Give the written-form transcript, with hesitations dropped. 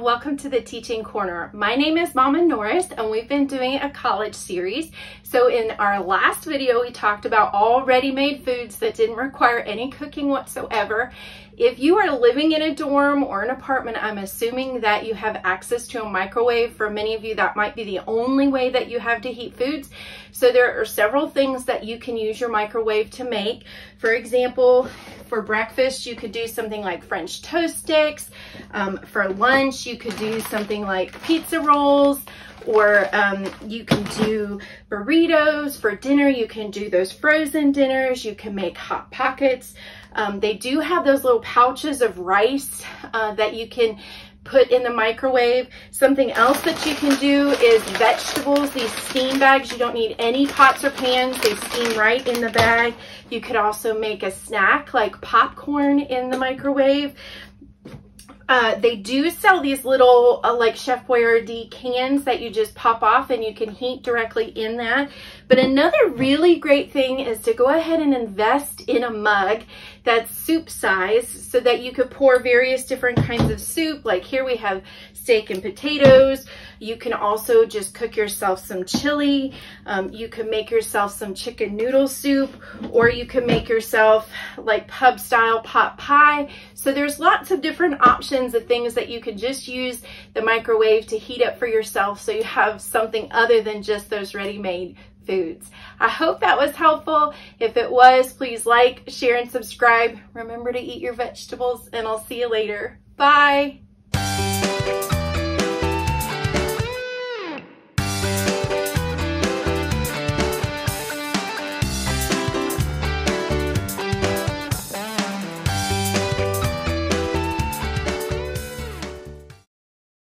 welcome to the Teaching Corner. My name is Mama Norris and we've been doing a college series. So in our last video, we talked about all ready-made foods that didn't require any cooking whatsoever. If you are living in a dorm or an apartment, I'm assuming that you have access to a microwave. For many of you, that might be the only way that you have to heat foods. So there are several things that you can use your microwave to make. For example, for breakfast, you could do something like French toast sticks. For lunch, you could do something like pizza rolls, or you can do burritos. For dinner, you can do those frozen dinners. You can make hot pockets. They do have those little pouches of rice that you can put in the microwave. Something else that you can do is vegetables. These steam bags, you don't need any pots or pans. They steam right in the bag. You could also make a snack like popcorn in the microwave. They do sell these little like Chef Boyardee cans that you just pop off and you can heat directly in that. But another really great thing is to go ahead and invest in a mug that's soup size so that you could pour various different kinds of soup. Like here we have steak and potatoes. You can also just cook yourself some chili. You can make yourself some chicken noodle soup, or you can make yourself like pub style pot pie. So there's lots of different options of things that you can just use the microwave to heat up for yourself, so you have something other than just those ready-made foods. I hope that was helpful. If it was, please like, share, and subscribe. Remember to eat your vegetables, and I'll see you later. Bye.